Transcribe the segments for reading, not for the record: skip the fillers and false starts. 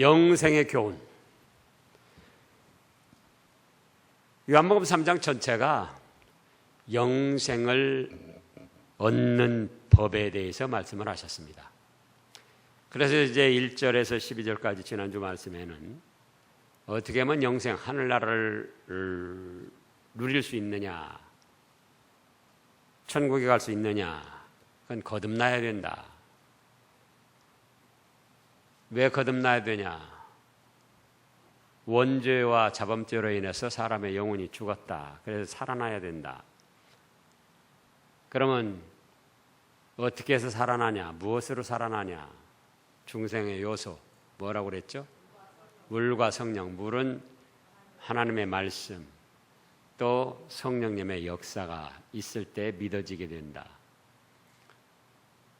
영생의 교훈. 요한복음 3장 전체가 영생을 얻는 법에 대해서 말씀을 하셨습니다. 그래서 이제 1절에서 12절까지 지난주 말씀에는 어떻게 하면 영생, 하늘나라를 누릴 수 있느냐, 천국에 갈 수 있느냐, 그건 거듭나야 된다. 왜 거듭나야 되냐? 원죄와 자범죄로 인해서 사람의 영혼이 죽었다. 그래서 살아나야 된다. 그러면 어떻게 해서 살아나냐? 무엇으로 살아나냐? 중생의 요소 뭐라고 그랬죠? 물과 성령. 물은 하나님의 말씀, 또 성령님의 역사가 있을 때 믿어지게 된다.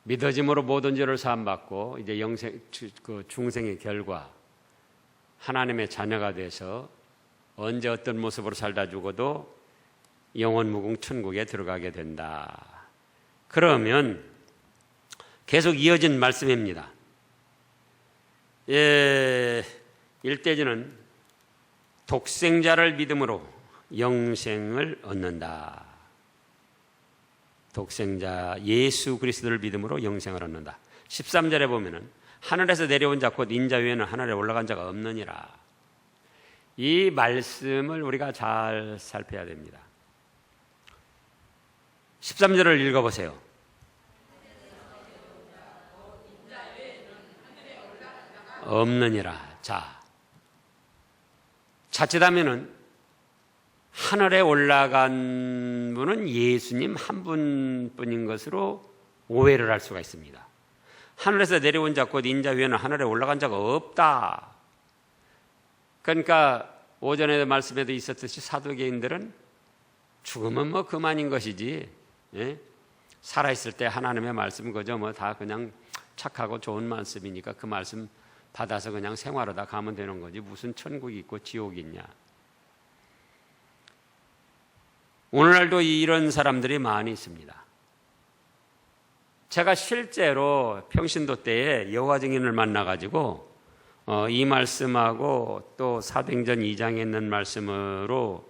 믿어짐으로 모든 죄를 사함받고 이제 중생의 결과 하나님의 자녀가 돼서 언제 어떤 모습으로 살다 죽어도 영원무궁 천국에 들어가게 된다. 그러면 계속 이어진 말씀입니다. 1대지는 독생자를 믿음으로 영생을 얻는다. 독생자 예수 그리스도를 믿음으로 영생을 얻는다. 13절에 보면은 하늘에서 내려온 자 곧 인자 외에는 하늘에 올라간 자가 없느니라. 이 말씀을 우리가 잘 살펴야 됩니다. 13절을 읽어보세요. 없느니라. 자, 자칫하면은 하늘에 올라간 분은 예수님 한 분뿐인 것으로 오해를 할 수가 있습니다. 하늘에서 내려온 자 곧 인자 위에는 하늘에 올라간 자가 없다. 그러니까 오전에 말씀에도 있었듯이 사두개인들은 죽으면 뭐 그만인 것이지, 예? 살아있을 때 하나님의 말씀 그저 뭐 다 그냥 착하고 좋은 말씀이니까 그 말씀 받아서 그냥 생활하다 가면 되는 거지 무슨 천국이 있고 지옥이 있냐. 오늘날도 이런 사람들이 많이 있습니다. 제가 실제로 평신도 때에 여호와 증인을 만나가지고 이 말씀하고 또 사도행전 2장에 있는 말씀으로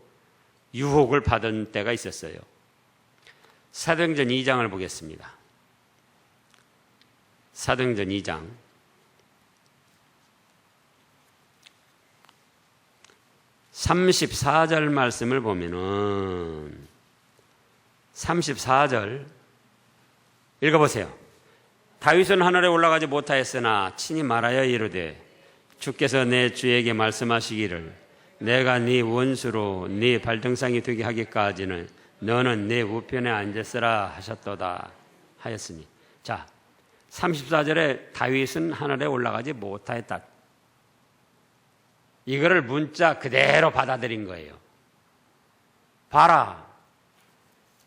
유혹을 받은 때가 있었어요. 사도행전 2장을 보겠습니다. 사도행전 2장 34절 말씀을 보면은 34절 읽어보세요. 다윗은 하늘에 올라가지 못하였으나 친히 말하여 이르되 주께서 내 주에게 말씀하시기를 내가 네 원수로 네 발등상이 되게 하기까지는 너는 내 우편에 앉았으라 하셨도다 하였으니. 자, 34절에 다윗은 하늘에 올라가지 못하였다. 이거를 문자 그대로 받아들인 거예요. 봐라,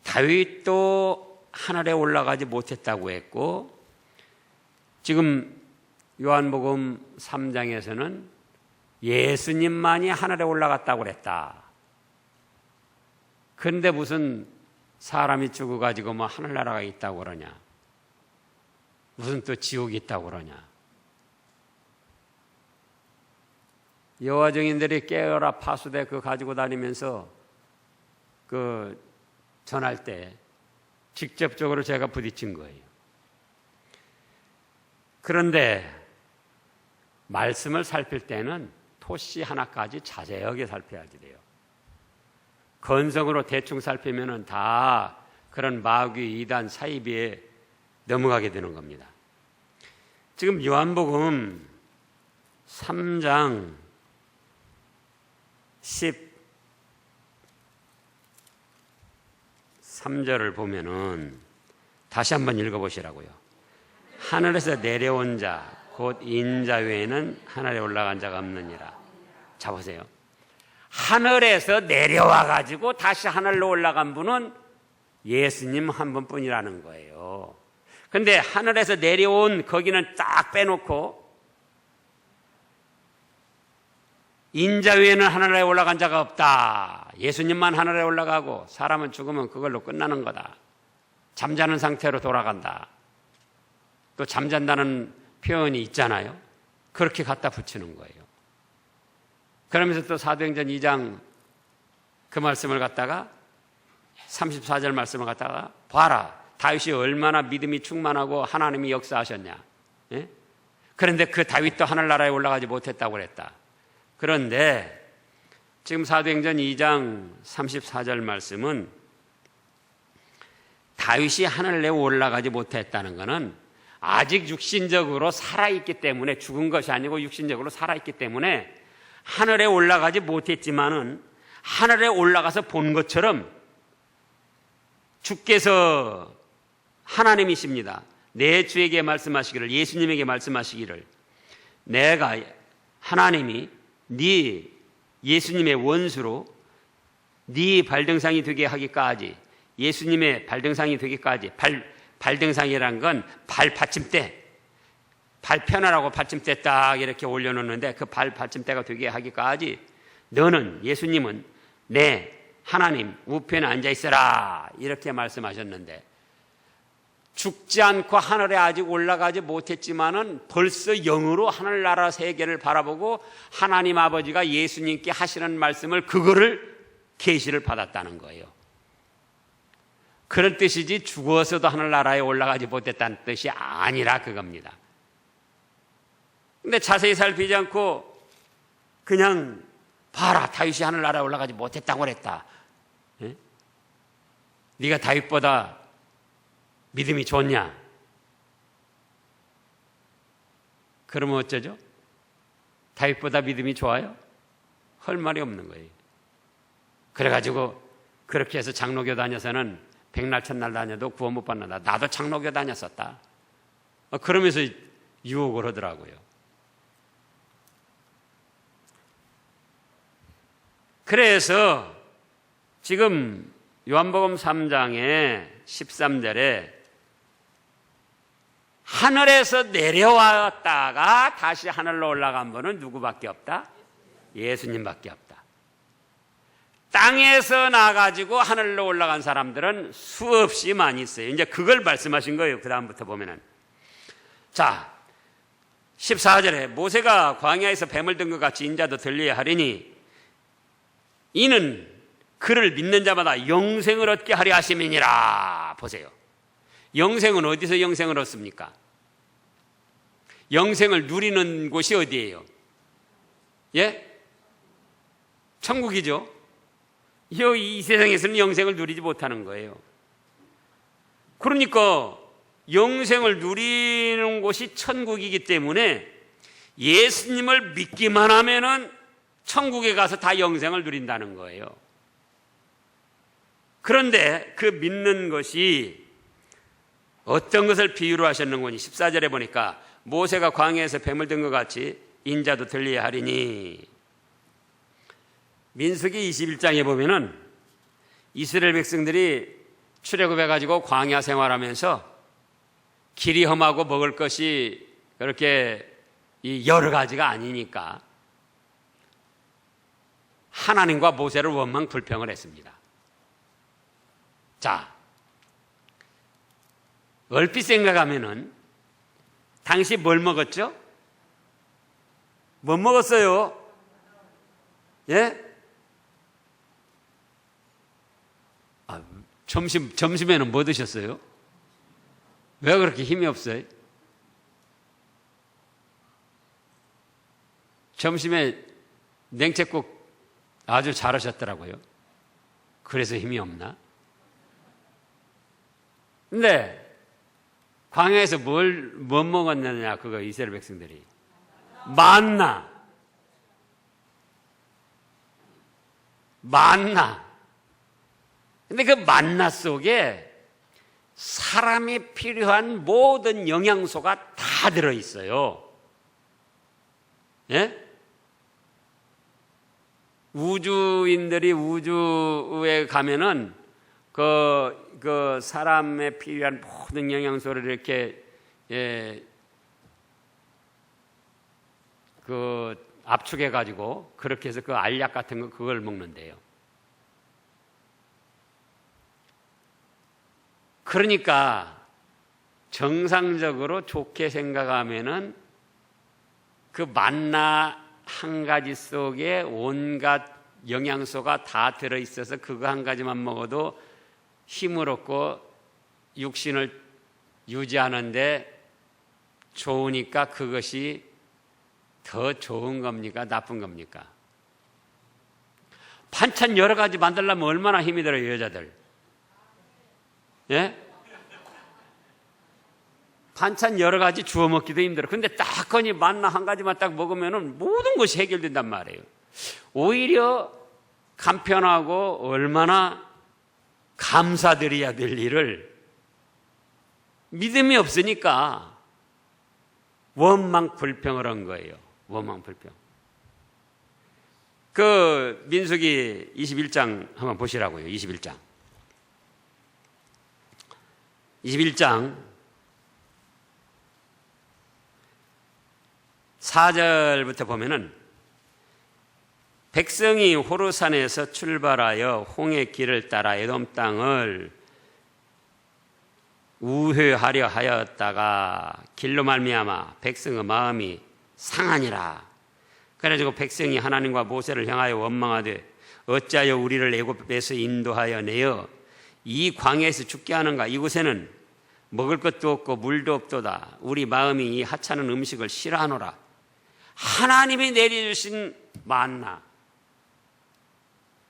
다윗도 하늘에 올라가지 못했다고 했고 지금 요한복음 3장에서는 예수님만이 하늘에 올라갔다고 그랬다. 그런데 무슨 사람이 죽어가지고 뭐 하늘나라가 있다고 그러냐, 무슨 또 지옥이 있다고 그러냐. 여호와 증인들이 깨어라 파수대 그거 가지고 다니면서 그 전할 때 직접적으로 제가 부딪힌 거예요. 그런데 말씀을 살필 때는 토시 하나까지 자세하게 살펴야지 돼요. 건성으로 대충 살피면은 다 그런 마귀 이단 사이비에 넘어가게 되는 겁니다. 지금 요한복음 3장 13절을 보면은 다시 한번 읽어보시라고요. 하늘에서 내려온 자 곧 인자 외에는 하늘에 올라간 자가 없느니라. 자 보세요. 하늘에서 내려와 가지고 다시 하늘로 올라간 분은 예수님 한 분뿐이라는 거예요. 그런데 하늘에서 내려온 거기는 딱 빼놓고 인자 외에는 하늘에 올라간 자가 없다. 예수님만 하늘에 올라가고 사람은 죽으면 그걸로 끝나는 거다. 잠자는 상태로 돌아간다. 또 잠잔다는 표현이 있잖아요. 그렇게 갖다 붙이는 거예요. 그러면서 또 사도행전 2장 그 말씀을 갖다가 34절 말씀을 갖다가 봐라, 다윗이 얼마나 믿음이 충만하고 하나님이 역사하셨냐. 예? 그런데 그 다윗도 하늘나라에 올라가지 못했다고 그랬다. 그런데 지금 사도행전 2장 34절 말씀은 다윗이 하늘에 올라가지 못했다는 것은 아직 육신적으로 살아있기 때문에, 죽은 것이 아니고 육신적으로 살아있기 때문에 하늘에 올라가지 못했지만은 하늘에 올라가서 본 것처럼 주께서 하나님이십니다. 내 주에게 말씀하시기를, 예수님에게 말씀하시기를, 내가 하나님이 네 예수님의 원수로 네 발등상이 되게 하기까지, 예수님의 발등상이 되기까지, 발등상이란 건 발 받침대, 발 펴나라고 받침대 딱 이렇게 올려놓는데 그 발 받침대가 되게 하기까지 너는, 예수님은 내 하나님 우편에 앉아있어라, 이렇게 말씀하셨는데, 죽지 않고 하늘에 아직 올라가지 못했지만은 벌써 영으로 하늘나라 세계를 바라보고 하나님 아버지가 예수님께 하시는 말씀을, 그거를 계시를 받았다는 거예요. 그런 뜻이지 죽어서도 하늘나라에 올라가지 못했다는 뜻이 아니라 그겁니다. 근데 자세히 살피지 않고 그냥 봐라, 다윗이 하늘나라에 올라가지 못했다고 그랬다. 예? 네가 다윗보다 믿음이 좋냐? 그러면 어쩌죠? 다윗보다 믿음이 좋아요? 할 말이 없는 거예요. 그래가지고 그렇게 해서 장로교 다녀서는 백날 첫날 다녀도 구원 못 받는다. 나도 장로교 다녔었다. 그러면서 유혹을 하더라고요. 그래서 지금 요한복음 3장의 13절에 하늘에서 내려왔다가 다시 하늘로 올라간 분은 누구밖에 없다? 예수님밖에 없다. 땅에서 나가지고 하늘로 올라간 사람들은 수없이 많이 있어요. 이제 그걸 말씀하신 거예요. 그 다음부터 보면은. 자, 14절에 모세가 광야에서 뱀을 든 것 같이 인자도 들려야 하리니 이는 그를 믿는 자마다 영생을 얻게 하려 하심이니라. 보세요. 영생은 어디서 영생을 얻습니까? 영생을 누리는 곳이 어디예요? 예? 천국이죠. 이 세상에서는 영생을 누리지 못하는 거예요. 그러니까 영생을 누리는 곳이 천국이기 때문에 예수님을 믿기만 하면은 천국에 가서 다 영생을 누린다는 거예요. 그런데 그 믿는 것이 어떤 것을 비유로 하셨는지 14절에 보니까 모세가 광야에서 뱀을 든 것 같이 인자도 들려야 하리니. 민수기 21장에 보면은 이스라엘 백성들이 출애굽해가지고 광야 생활하면서 길이 험하고 먹을 것이 그렇게 여러 가지가 아니니까 하나님과 모세를 원망 불평을 했습니다. 자, 얼핏 생각하면은 당시 뭘 먹었죠? 뭐 먹었어요? 예? 점심에는 뭐 드셨어요? 왜 그렇게 힘이 없어요? 점심에 냉채국 아주 잘하셨더라고요. 그래서 힘이 없나? 근데 광야에서 뭐 먹었느냐, 그거 이스라엘 백성들이. 만나. 근데 그 만나 속에 사람이 필요한 모든 영양소가 다 들어있어요. 예? 우주인들이 우주에 가면은 그 사람에 필요한 모든 영양소를 이렇게 그 압축해 가지고 그렇게 해서 그 알약 같은 거 그걸 먹는데요. 그러니까 정상적으로 좋게 생각하면은 그 만나 한 가지 속에 온갖 영양소가 다 들어있어서 그거 한 가지만 먹어도 힘을 얻고 육신을 유지하는데 좋으니까 그것이 더 좋은 겁니까? 나쁜 겁니까? 반찬 여러 가지 만들려면 얼마나 힘이 들어요, 여자들? 예? 반찬 여러 가지 주워 먹기도 힘들어. 근데 딱 거니 만나 한 가지만 딱 먹으면은 모든 것이 해결된단 말이에요. 오히려 간편하고 얼마나 감사드려야 될 일을 믿음이 없으니까 원망불평을 한 거예요. 원망불평. 그 민수기 21장 한번 보시라고요. 21장 4절부터 보면은 백성이 호르산에서 출발하여 홍해 길을 따라 에돔 땅을 우회하려 하였다가 길로 말미암아 백성의 마음이 상하니라. 그래가지고 백성이 하나님과 모세를 향하여 원망하되 어찌하여 우리를 애굽에서 인도하여 내어 이 광야에서 죽게 하는가. 이곳에는 먹을 것도 없고 물도 없도다. 우리 마음이 이 하찮은 음식을 싫어하노라. 하나님이 내려주신 만나,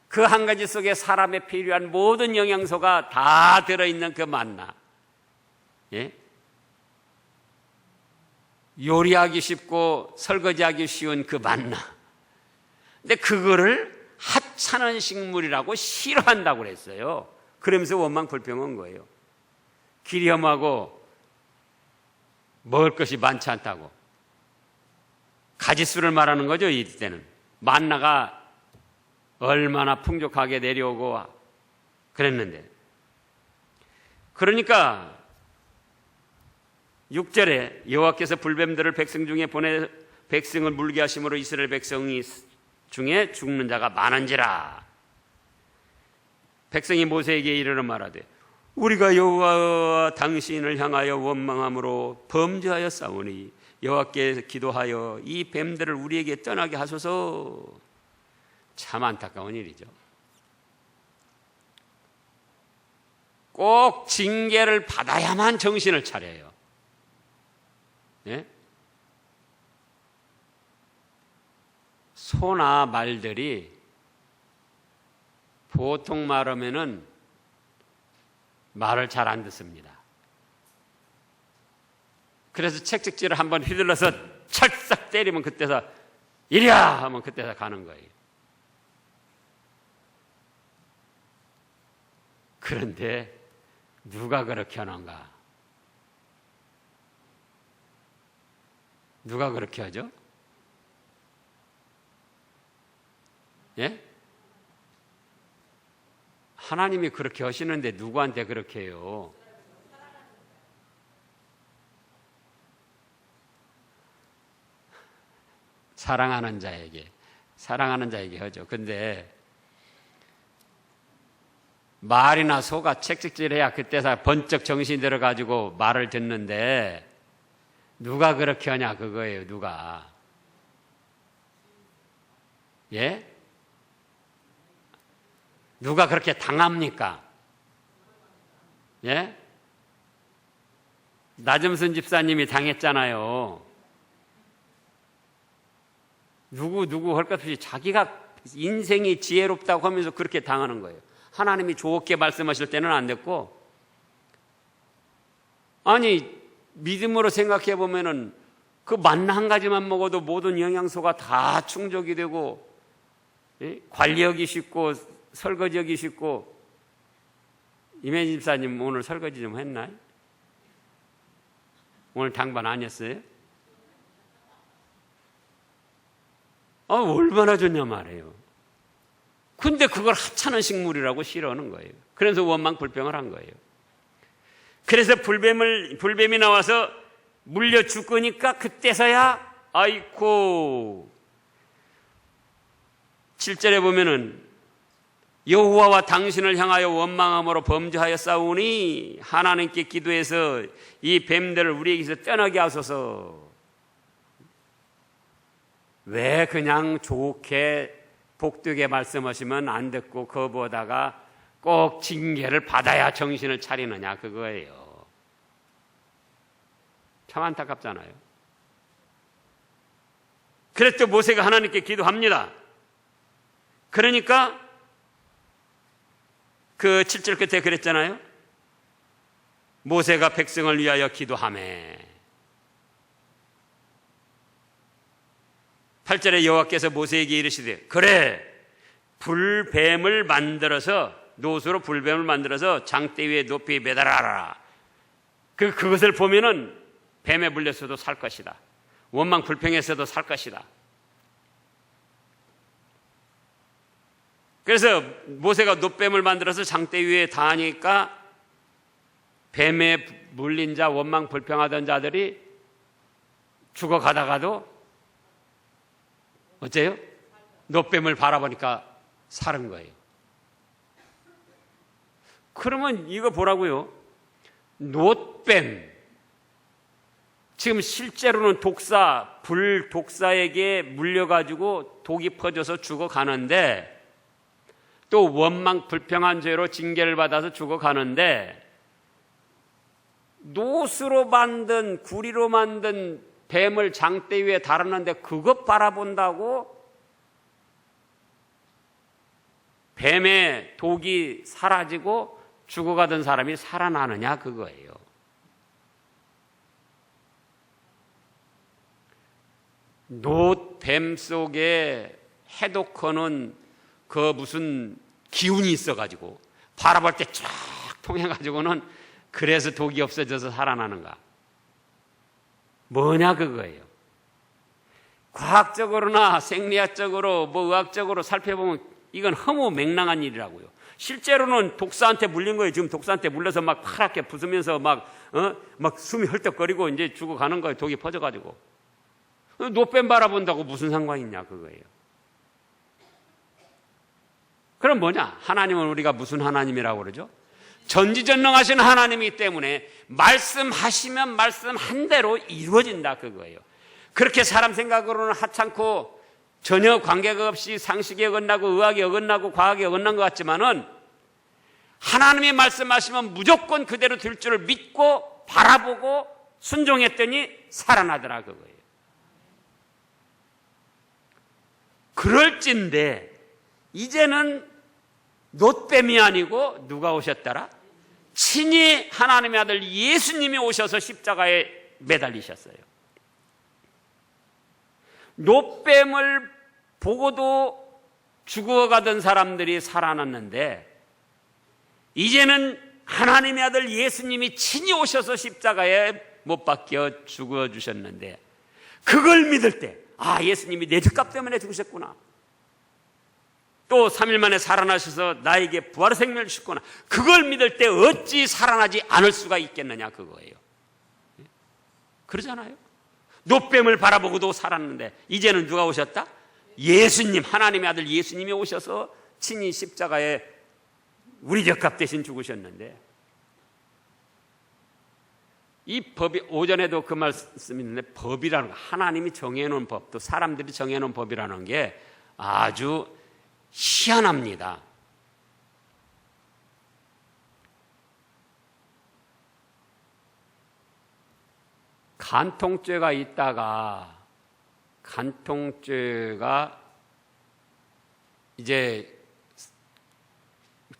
그 한 가지 속에 사람에 필요한 모든 영양소가 다 들어있는 그 만나, 예? 요리하기 쉽고 설거지하기 쉬운 그 만나. 근데 그거를 하찮은 식물이라고 싫어한다고 그랬어요. 그러면서 원망불평한 거예요. 길이 험하고 먹을 것이 많지 않다고. 가지수를 말하는 거죠. 이때는 만나가 얼마나 풍족하게 내려오고 그랬는데, 그러니까 6절에 여호와께서 불뱀들을 백성 중에 보내 백성을 물게 하심으로 이스라엘 백성 중에 죽는 자가 많은지라. 백성이 모세에게 이르러 말하되 우리가 여호와 당신을 향하여 원망함으로 범죄하여 싸우니 여호와께 기도하여 이 뱀들을 우리에게 떠나게 하소서. 참 안타까운 일이죠. 꼭 징계를 받아야만 정신을 차려요. 예? 소나 말들이 보통 말하면은 말을 잘 안 듣습니다. 그래서 채찍질을 한번 휘둘러서 찰싹 때리면 그때서 이리야 하면 그때서 가는 거예요. 그런데 누가 그렇게 하는가? 누가 그렇게 하죠? 예? 하나님이 그렇게 하시는데 누구한테 그렇게 해요? 사랑하는 자에게 하죠. 근데 말이나 소가 책찍질해야 그때서 번쩍 정신이 들어가지고 말을 듣는데 누가 그렇게 하냐 그거예요. 누가? 예? 누가 그렇게 당합니까? 예? 나점순 집사님이 당했잖아요. 누구 할 것 없이 자기가 인생이 지혜롭다고 하면서 그렇게 당하는 거예요. 하나님이 좋게 말씀하실 때는 안 됐고, 아니 믿음으로 생각해 보면은 그 만나 한 가지만 먹어도 모든 영양소가 다 충족이 되고, 예? 관리하기 쉽고 설거지하기 쉽고. 이면 집사님 오늘 설거지 좀 했나요? 오늘 당번 아니었어요? 얼마나 좋냐 말이에요. 근데 그걸 하찮은 식물이라고 싫어하는 거예요. 그래서 원망불평을 한 거예요. 그래서 불뱀이 나와서 물려 죽으니까 그때서야 아이고. 7절에 보면은 여호와와 당신을 향하여 원망함으로 범죄하여 싸우니 하나님께 기도해서 이 뱀들을 우리에게서 떠나게 하소서. 왜 그냥 좋게 복되게 말씀하시면 안 듣고 거부하다가 꼭 징계를 받아야 정신을 차리느냐 그거예요. 참 안타깝잖아요. 그랬더니 모세가 하나님께 기도합니다. 그러니까 그 7절 끝에 그랬잖아요. 모세가 백성을 위하여 기도하매 8절에 여호와께서 모세에게 이르시되 그래 불뱀을 만들어서 노수로 불뱀을 만들어서 장대 위에 높이 매달아라. 그것을 보면은 뱀에 물렸어도 살 것이다. 원망 불평했어도 살 것이다. 그래서 모세가 놋뱀을 만들어서 장대 위에 닿으니까 뱀에 물린 자 원망 불평하던 자들이 죽어가다가도 어째요? 놋뱀을 바라보니까 사는 거예요. 그러면 이거 보라고요. 놋뱀 지금 실제로는 불독사에게 물려가지고 독이 퍼져서 죽어가는데 또 원망 불평한 죄로 징계를 받아서 죽어가는데 노수로 만든 구리로 만든 뱀을 장대 위에 달았는데 그것 바라본다고 뱀의 독이 사라지고 죽어가던 사람이 살아나느냐 그거예요. 놋뱀 속에 해독하는 그 무슨 기운이 있어가지고 바라볼 때 쫙 통해가지고는 그래서 독이 없어져서 살아나는가? 뭐냐 그거예요. 과학적으로나 생리학적으로 의학적으로 살펴보면 이건 허무맹랑한 일이라고요. 실제로는 독사한테 물린 거예요. 지금 독사한테 물려서 막 파랗게 부수면서 막 숨이 헐떡거리고 이제 죽어가는 거예요. 독이 퍼져가지고. 놋뱀 바라본다고 무슨 상관이 있냐 그거예요. 그럼 뭐냐? 하나님은 우리가 무슨 하나님이라고 그러죠? 전지전능하신 하나님이기 때문에 말씀하시면 말씀한 대로 이루어진다 그거예요. 그렇게 사람 생각으로는 하찮고 전혀 관계가 없이 상식에 어긋나고 의학에 어긋나고 과학에 어긋난 것 같지만은 하나님이 말씀하시면 무조건 그대로 될 줄을 믿고 바라보고 순종했더니 살아나더라 그거예요. 그럴진데 이제는 놋뱀이 아니고 누가 오셨더라? 친히 하나님의 아들 예수님이 오셔서 십자가에 매달리셨어요. 놋뱀을 보고도 죽어가던 사람들이 살아났는데 이제는 하나님의 아들 예수님이 친히 오셔서 십자가에 못 박혀 죽어주셨는데 그걸 믿을 때 예수님이 내 죄값 때문에 죽으셨구나. 또 3일 만에 살아나셔서 나에게 부활의 생명을 주셨구나. 그걸 믿을 때 어찌 살아나지 않을 수가 있겠느냐 그거예요. 그러잖아요. 놋뱀을 바라보고도 살았는데 이제는 누가 오셨다? 예수님, 하나님의 아들 예수님이 오셔서 친히 십자가에 우리 죄값 대신 죽으셨는데 이 법이 오전에도 그 말씀이 있는데 법이라는 거 하나님이 정해놓은 법 또 사람들이 정해놓은 법이라는 게 아주 희한합니다. 간통죄가 있다가 간통죄가 이제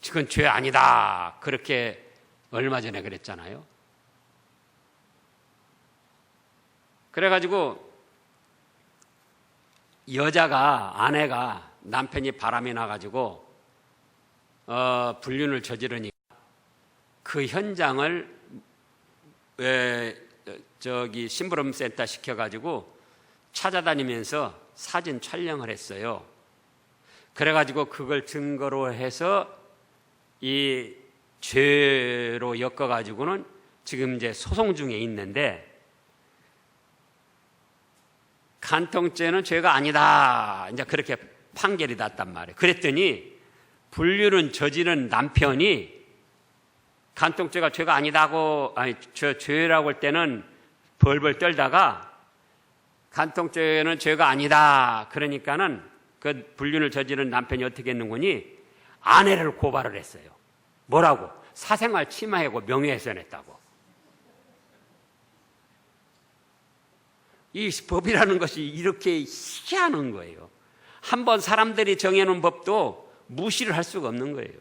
그건 죄 아니다 그렇게 얼마 전에 그랬잖아요. 그래가지고 아내가 남편이 바람이 나가지고 불륜을 저지르니까 그 현장을 심부름센터 시켜가지고 찾아다니면서 사진 촬영을 했어요. 그래가지고 그걸 증거로 해서 이 죄로 엮어가지고는 지금 이제 소송 중에 있는데 간통죄는 죄가 아니다. 이제 그렇게 판결이 났단 말이에요. 그랬더니 불륜은 저지른 남편이 간통죄가 죄가 아니다고, 죄라고 할 때는 벌벌 떨다가 간통죄는 죄가 아니다. 그러니까는 그 불륜을 저지른 남편이 어떻게 했는군이 아내를 고발을 했어요. 뭐라고? 사생활 침해하고 명예훼손했다고. 이 법이라는 것이 이렇게 희한한 거예요. 한번 사람들이 정해놓은 법도 무시를 할 수가 없는 거예요.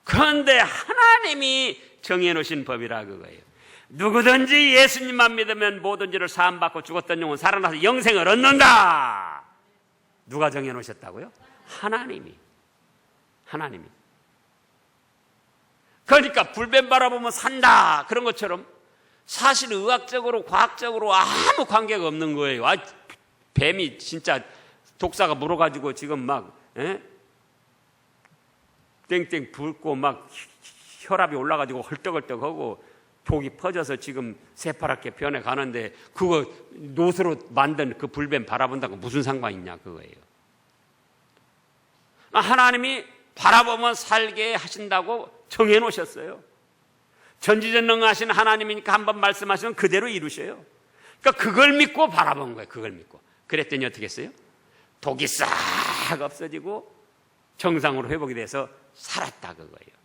그런데 하나님이 정해놓으신 법이라 그거예요. 누구든지 예수님만 믿으면 모든 죄를 사함받고 죽었던 영혼 살아나서 영생을 얻는다. 누가 정해놓으셨다고요? 하나님이. 그러니까 불뱀 바라보면 산다 그런 것처럼 사실 의학적으로 과학적으로 아무 관계가 없는 거예요. 뱀이 진짜 독사가 물어가지고 지금 막 땡땡 붓고 막 혈압이 올라가지고 헐떡헐떡하고 독이 퍼져서 지금 새파랗게 변해가는데 그거 노스로 만든 그 불뱀 바라본다고 무슨 상관이 있냐 그거예요. 하나님이 바라보면 살게 하신다고 정해놓으셨어요. 전지전능하신 하나님이니까 한번 말씀하시면 그대로 이루셔요. 그러니까 그걸 믿고 바라본 거예요. 그걸 믿고. 그랬더니 어떻게 했어요? 독이 싹 없어지고 정상으로 회복이 돼서 살았다 그거예요.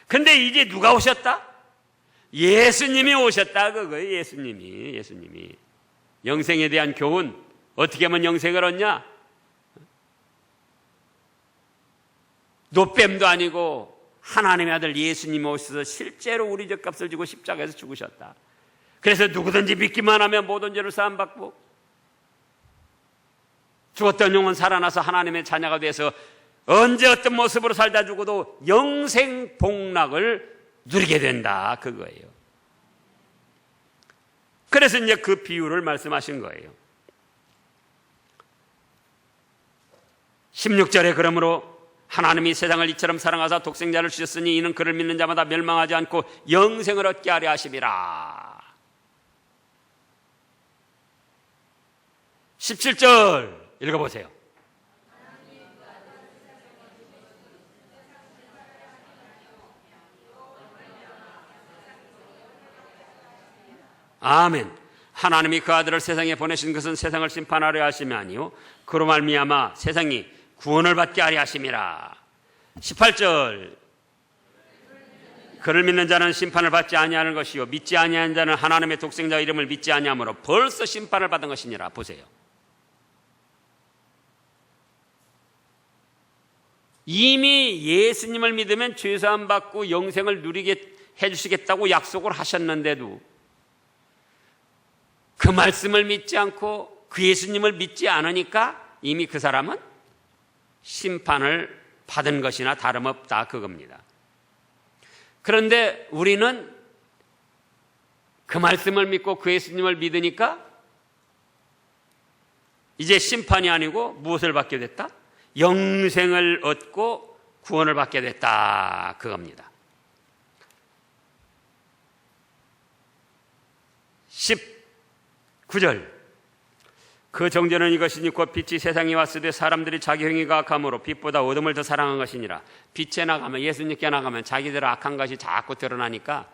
근데 이제 누가 오셨다? 예수님이 오셨다 그거예요. 예수님이. 영생에 대한 교훈, 어떻게 하면 영생을 얻냐? 노뱀도 아니고 하나님의 아들 예수님이 오셔서 실제로 우리 죗값을 지고 십자가에서 죽으셨다. 그래서 누구든지 믿기만 하면 모든 죄를 사함받고 죽었던 영혼 살아나서 하나님의 자녀가 돼서 언제 어떤 모습으로 살다 죽어도 영생 복락을 누리게 된다 그거예요. 그래서 이제 그 비유를 말씀하신 거예요. 16절에 그러므로 하나님이 세상을 이처럼 사랑하사 독생자를 주셨으니 이는 그를 믿는 자마다 멸망하지 않고 영생을 얻게 하려 하심이라. 17절 읽어보세요. 아멘. 하나님이 그 아들을 세상에 보내신 것은 세상을 심판하려 하심이 아니요 그로 말미암아 세상이 구원을 받게 하려 하심이라. 18절 그를 믿는 자는 심판을 받지 아니하는 것이요 믿지 아니하는 자는 하나님의 독생자 이름을 믿지 아니하므로 벌써 심판을 받은 것이니라. 보세요. 이미 예수님을 믿으면 죄사함 받고 영생을 누리게 해주시겠다고 약속을 하셨는데도 그 말씀을 믿지 않고 그 예수님을 믿지 않으니까 이미 그 사람은 심판을 받은 것이나 다름없다 그겁니다. 그런데 우리는 그 말씀을 믿고 그 예수님을 믿으니까 이제 심판이 아니고 무엇을 받게 됐다? 영생을 얻고 구원을 받게 됐다 그겁니다. 19절 그 정죄는 이것이니 곧 빛이 세상에 왔으되 사람들이 자기 행위가 악함으로 빛보다 어둠을 더 사랑한 것이니라. 빛에 나가면 예수님께 나가면 자기들의 악한 것이 자꾸 드러나니까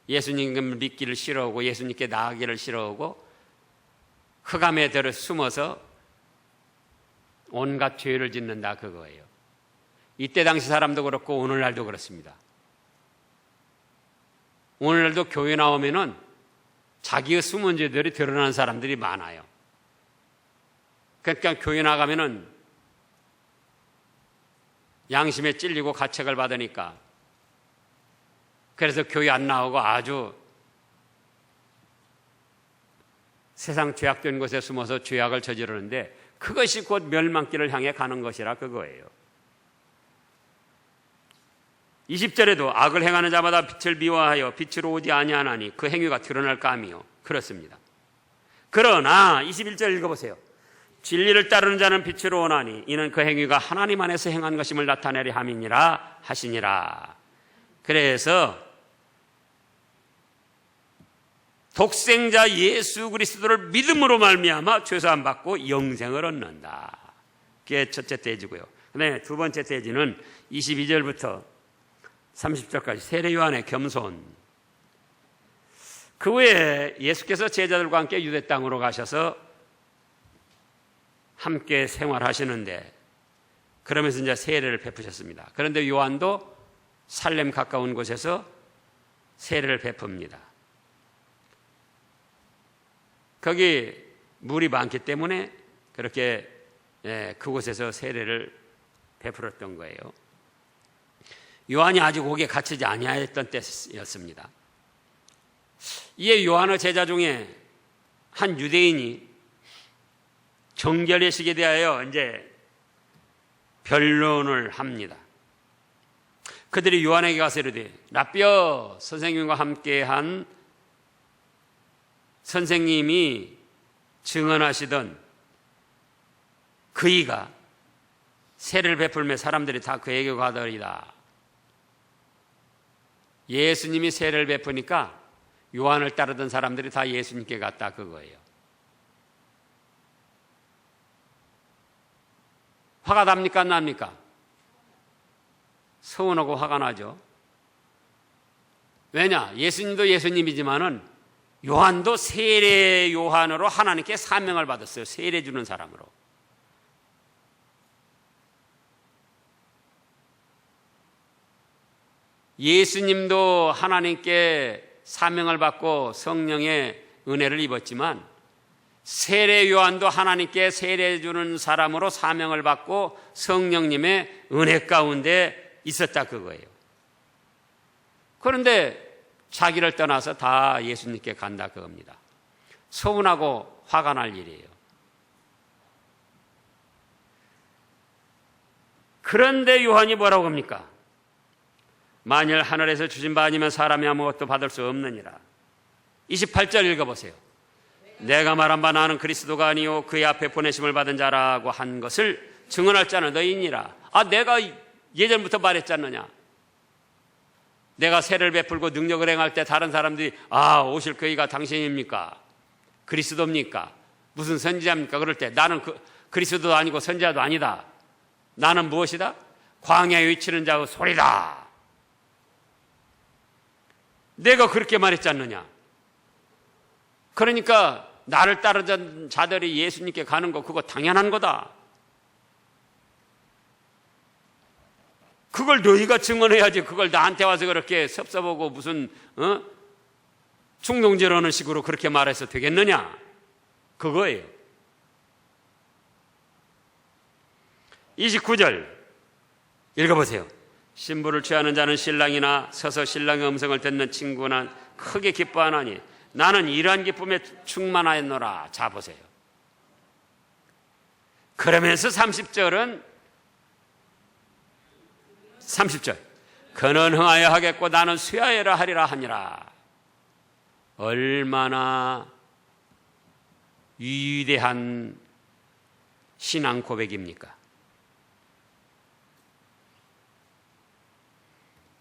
예수님을 믿기를 싫어하고 예수님께 나아가기를 싫어하고 흑암에 들어 숨어서 온갖 죄를 짓는다 그거예요. 이때 당시 사람도 그렇고 오늘날도 그렇습니다. 오늘날도 교회 나오면은 자기의 숨은 죄들이 드러나는 사람들이 많아요. 그러니까 교회 나가면은 양심에 찔리고 가책을 받으니까 그래서 교회 안 나오고 아주 세상 죄악된 곳에 숨어서 죄악을 저지르는데 그것이 곧 멸망길을 향해 가는 것이라 그거예요. 20절에도 악을 행하는 자마다 빛을 미워하여 빛으로 오지 아니하나니 그 행위가 드러날까 하며 그렇습니다. 그러나 21절 읽어보세요. 진리를 따르는 자는 빛으로 오나니 이는 그 행위가 하나님 안에서 행한 것임을 나타내려 함이니라 하시니라. 그래서 독생자 예수 그리스도를 믿음으로 말미암아 죄사함 받고 영생을 얻는다. 그게 첫째 대지고요. 그다음에 두 번째 대지는 22절부터 30절까지 세례 요한의 겸손. 그 후에 예수께서 제자들과 함께 유대 땅으로 가셔서 함께 생활하시는데, 그러면서 이제 세례를 베푸셨습니다. 그런데 요한도 살렘 가까운 곳에서 세례를 베풉니다. 거기 물이 많기 때문에 그렇게 그곳에서 세례를 베풀었던 거예요. 요한이 아직 옥에 갇히지 아니하였던 때였습니다. 이에 요한의 제자 중에 한 유대인이 정결례식에 대하여 이제 변론을 합니다. 그들이 요한에게 가서 이르되, 라삐여, 선생님과 함께한 선생님이 증언하시던 그이가 세례를 베풀며 사람들이 다 그에게 가더이다. 예수님이 세례를 베푸니까 요한을 따르던 사람들이 다 예수님께 갔다, 그거예요. 화가 납니까, 안 납니까? 서운하고 화가 나죠. 왜냐? 예수님도 예수님이지만은 요한도 세례 요한으로 하나님께 사명을 받았어요. 세례 주는 사람으로. 예수님도 하나님께 사명을 받고 성령의 은혜를 입었지만, 세례 요한도 하나님께 세례 주는 사람으로 사명을 받고 성령님의 은혜 가운데 있었다, 그거예요. 그런데 자기를 떠나서 다 예수님께 간다, 그겁니다. 서운하고 화가 날 일이에요. 그런데 요한이 뭐라고 합니까? 만일 하늘에서 주신 바 아니면 사람이 아무것도 받을 수 없느니라. 28절 읽어보세요. 내가 말한 바 나는 그리스도가 아니요 그의 앞에 보내심을 받은 자라고 한 것을 증언할 자는 너희니라. 내가 예전부터 말했지 않느냐. 내가 세례를 베풀고 능력을 행할 때 다른 사람들이 오실 그이가 당신입니까? 그리스도입니까? 무슨 선지자입니까? 그럴 때 나는 그리스도도 아니고 선지자도 아니다. 나는 무엇이다? 광야에 외치는 자의 소리다. 내가 그렇게 말했지 않느냐. 그러니까 나를 따르던 자들이 예수님께 가는 거, 그거 당연한 거다. 그걸 너희가 증언해야지. 그걸 나한테 와서 그렇게 섭섭하고 무슨 충동질하는 식으로 그렇게 말해서 되겠느냐. 그거예요. 29절 읽어보세요. 신부를 취하는 자는 신랑이나 서서 신랑의 음성을 듣는 친구는 크게 기뻐하나니 나는 이러한 기쁨에 충만하였노라. 자 보세요. 그러면서 30절 그는 흥하여 하겠고 나는 쇠하여라 하리라 하니라. 얼마나 위대한 신앙 고백입니까?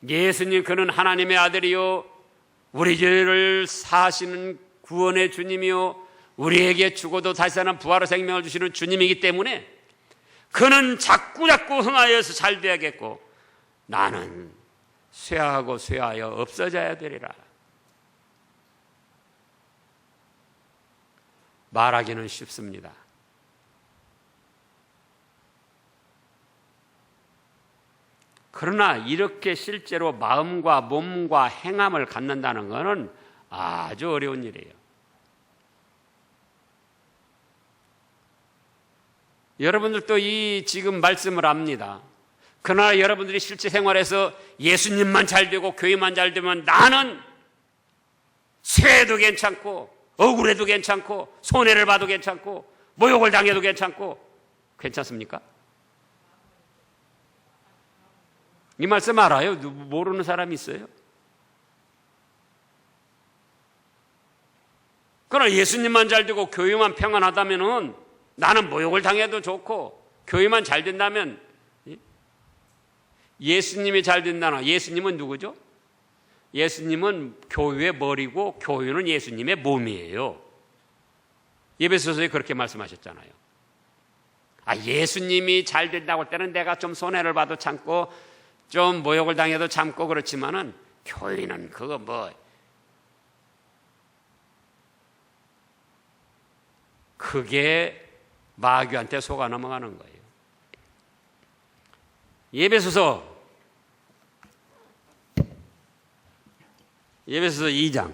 예수님, 그는 하나님의 아들이요 우리 죄를 사하시는 구원의 주님이요 우리에게 죽어도 다시 사는 부활의 생명을 주시는 주님이기 때문에 그는 자꾸자꾸 흥하여서 잘 돼야겠고 나는 쇠하고 쇠하여 없어져야 되리라. 말하기는 쉽습니다. 그러나 이렇게 실제로 마음과 몸과 행함을 갖는다는 것은 아주 어려운 일이에요. 여러분들도 이 지금 말씀을 압니다. 그러나 여러분들이 실제 생활에서 예수님만 잘 되고 교회만 잘 되면 나는 쇠해도 괜찮고 억울해도 괜찮고 손해를 봐도 괜찮고 모욕을 당해도 괜찮고 괜찮습니까? 이 말씀 알아요? 모르는 사람이 있어요? 그러나 예수님만 잘 되고 교회만 평안하다면 나는 모욕을 당해도 좋고 교회만 잘 된다면 예수님이 잘 된다나. 예수님은 누구죠? 예수님은 교회의 머리고 교회는 예수님의 몸이에요. 에베소서에 그렇게 말씀하셨잖아요. 예수님이 잘 된다고 할 때는 내가 좀 손해를 봐도 참고 좀 모욕을 당해도 참고 그렇지만은 교회는 그거 그게 마귀한테 속아 넘어가는 거예요. 에베소서 2장.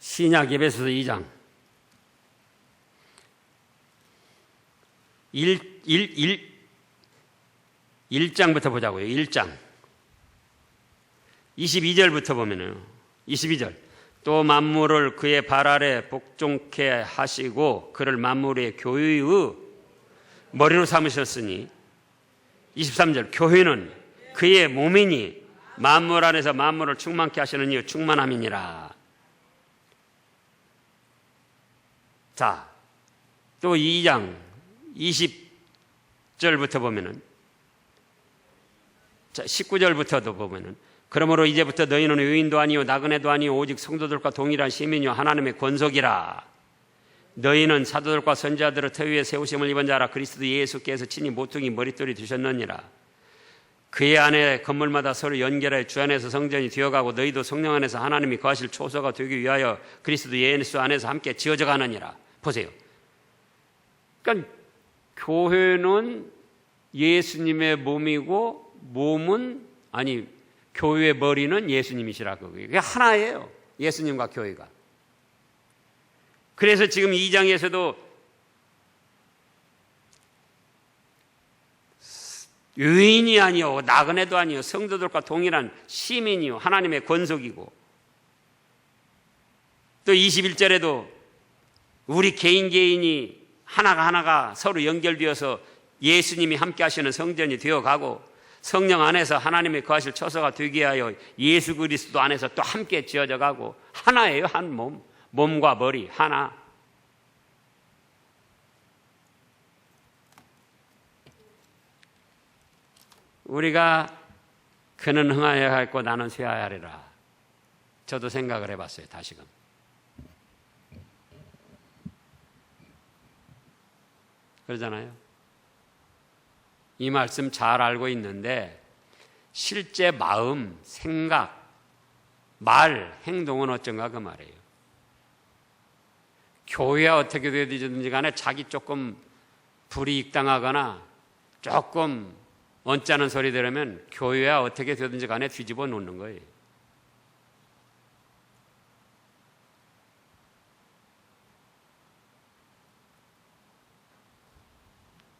신약 에베소서 2장 1장부터 보자고요. 1장 22절부터 보면은 22절. 또 만물을 그의 발 아래 복종케 하시고 그를 만물의 교회의 머리로 삼으셨으니 23절. 교회는 그의 몸이니 만물 안에서 만물을 충만케 하시는 이유 충만함이니라. 자, 또 2장 20절부터 보면은, 자, 19절부터도 보면은, 그러므로 이제부터 너희는 의인도 아니요 나그네도 아니요 오직 성도들과 동일한 시민이요 하나님의 권속이라. 너희는 사도들과 선지자들의 터 위에 세우심을 입은 자라. 그리스도 예수께서 친히 모퉁이 머릿돌이 되셨느니라. 그의 안에 건물마다 서로 연결하여 주 안에서 성전이 되어가고 너희도 성령 안에서 하나님이 거하실 초소가 되기 위하여 그리스도 예수 안에서 함께 지어져 가느니라. 보세요. 그러니까 교회는 예수님의 몸이고 교회의 머리는 예수님이시라. 그게 하나예요. 예수님과 교회가. 그래서 지금 2장에서도 유인이 아니요 나그네도 아니요 성도들과 동일한 시민이요 하나님의 권속이고, 또 21절에도 우리 개인이 하나가 서로 연결되어서 예수님이 함께 하시는 성전이 되어가고 성령 안에서 하나님의 거하실 처소가 되게 하여 예수 그리스도 안에서 또 함께 지어져 가고 하나예요. 한 몸. 몸과 머리 하나. 우리가 그는 흥하여야 할고 나는 쇠하여야 하리라. 저도 생각을 해봤어요. 다시금. 그러잖아요. 이 말씀 잘 알고 있는데 실제 마음, 생각, 말, 행동은 어쩐가 그 말이에요. 교회가 어떻게 되든지 간에 자기 조금 불이익 당하거나 조금 언짢은 소리 들으면 교회가 어떻게 되든지 간에 뒤집어 놓는 거예요.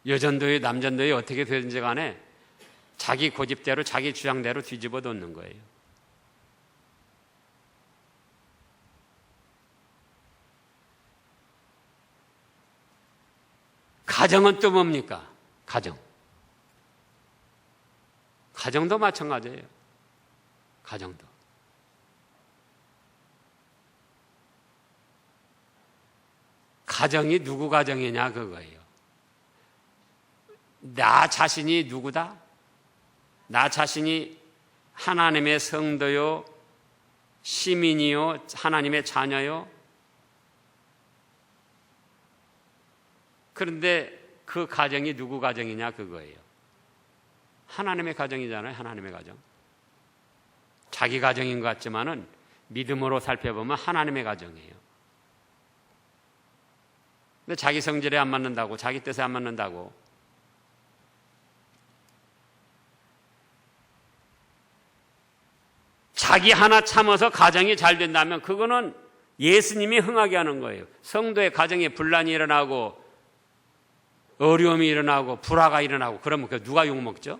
여전도의 남전도의 어떻게 되든지 간에 자기 고집대로 자기 주장대로 뒤집어 놓는 거예요. 가정은 또 뭡니까? 가정도 마찬가지예요. 가정도. 가정이 누구 가정이냐 그거예요. 나 자신이 누구다? 나 자신이 하나님의 성도요, 시민이요, 하나님의 자녀요. 그런데 그 가정이 누구 가정이냐 그거예요. 하나님의 가정이잖아요. 하나님의 가정. 자기 가정인 것 같지만은 믿음으로 살펴보면 하나님의 가정이에요. 근데 자기 성질에 안 맞는다고, 자기 뜻에 안 맞는다고, 자기 하나 참아서 가정이 잘 된다면 그거는 예수님이 흥하게 하는 거예요. 성도의 가정에 분란이 일어나고 어려움이 일어나고 불화가 일어나고 그러면 그 누가 욕먹죠?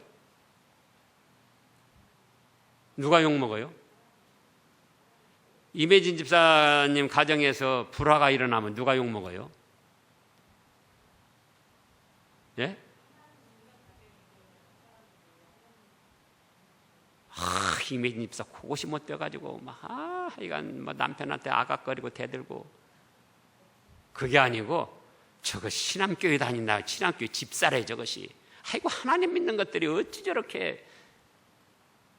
누가 욕먹어요? 임혜진 집사님 가정에서 불화가 일어나면 누가 욕먹어요? 예? 임혜진 집사 그것이 못 돼가지고 하여간 남편한테 아각거리고 대들고. 그게 아니고 저거 신앙교회 다닌다, 신앙교회 집사래 저것이. 아이고 하나님 믿는 것들이 어찌 저렇게.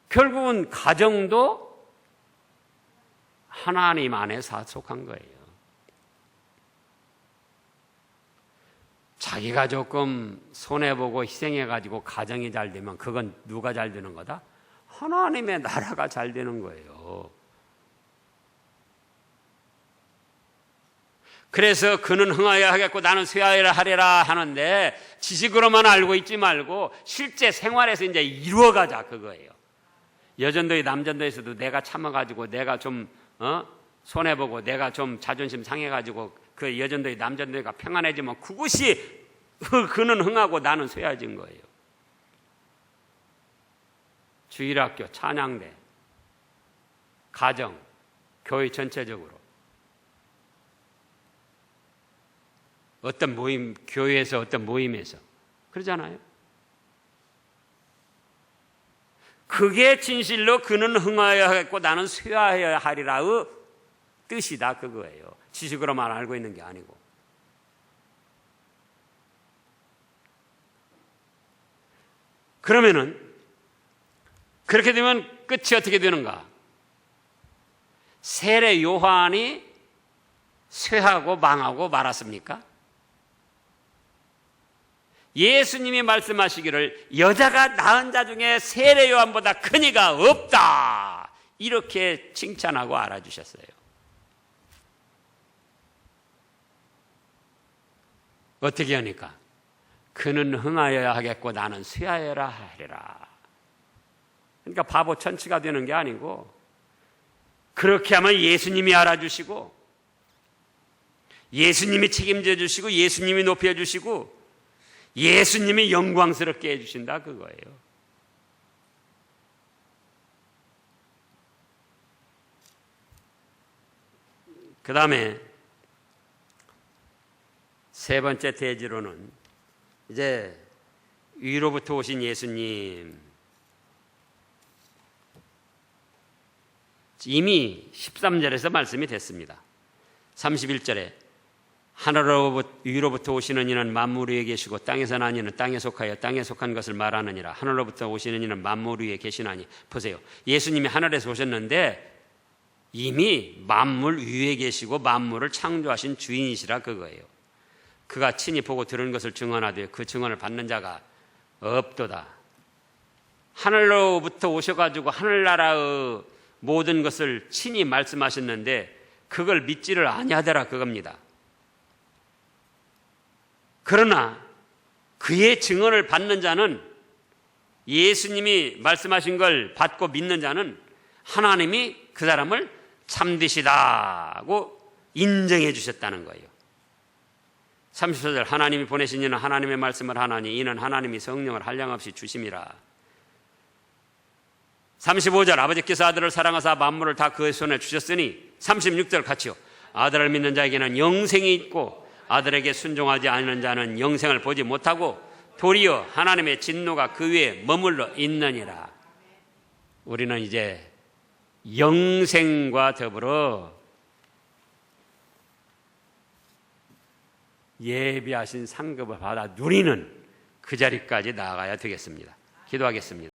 결국은 가정도 하나님 안에 속한 거예요. 자기가 조금 손해보고 희생해가지고 가정이 잘 되면 그건 누가 잘 되는 거다? 하나님의 나라가 잘 되는 거예요. 그래서 그는 흥하여 하겠고 나는 쇠하여라 하리라 하는데 지식으로만 알고 있지 말고 실제 생활에서 이제 이루어가자 그거예요. 여전도의 남전도에서도 내가 참아가지고 내가 좀 손해보고 내가 좀 자존심 상해가지고 그 여전도의 남전도가 평안해지면 그것이 그는 흥하고 나는 쇠해진 거예요. 주일학교, 찬양대, 가정, 교회 전체적으로 어떤 모임, 교회에서 어떤 모임에서 그러잖아요. 그게 진실로 그는 흥하여야 하겠고 나는 쇠하여야 하리라의 뜻이다 그거예요. 지식으로만 알고 있는 게 아니고. 그러면은 그렇게 되면 끝이 어떻게 되는가? 세례 요한이 쇠하고 망하고 말았습니까? 예수님이 말씀하시기를 여자가 낳은 자 중에 세례 요한보다 큰 이가 없다 이렇게 칭찬하고 알아주셨어요. 어떻게 하니까? 그는 흥하여야 하겠고 나는 쇠하여라 하리라. 그러니까 바보 천치가 되는 게 아니고 그렇게 하면 예수님이 알아주시고 예수님이 책임져 주시고 예수님이 높여주시고 예수님이 영광스럽게 해주신다 그거예요. 그 다음에 세 번째 대지로는 이제 위로부터 오신 예수님, 이미 13절에서 말씀이 됐습니다. 31절에 하늘로부터 위로부터 오시는 이는 만물 위에 계시고 땅에서 난 이는 땅에 속하여 땅에 속한 것을 말하느니라. 하늘로부터 오시는 이는 만물 위에 계시나니. 보세요, 예수님이 하늘에서 오셨는데 이미 만물 위에 계시고 만물을 창조하신 주인이시라 그거예요. 그가 친히 보고 들은 것을 증언하되 그 증언을 받는 자가 없도다. 하늘로부터 오셔가지고 하늘나라의 모든 것을 친히 말씀하셨는데 그걸 믿지를 아니하더라 그겁니다. 그러나 그의 증언을 받는 자는, 예수님이 말씀하신 걸 받고 믿는 자는 하나님이 그 사람을 참되시다고 인정해 주셨다는 거예요. 34절 하나님이 보내신 이는 하나님의 말씀을 하나니 이는 하나님이 성령을 한량없이 주심이라. 35절 아버지께서 아들을 사랑하사 만물을 다 그의 손에 주셨으니. 36절 같이요. 아들을 믿는 자에게는 영생이 있고 아들에게 순종하지 않는 자는 영생을 보지 못하고 도리어 하나님의 진노가 그 위에 머물러 있느니라. 우리는 이제 영생과 더불어 예비하신 상급을 받아 누리는 그 자리까지 나아가야 되겠습니다. 기도하겠습니다.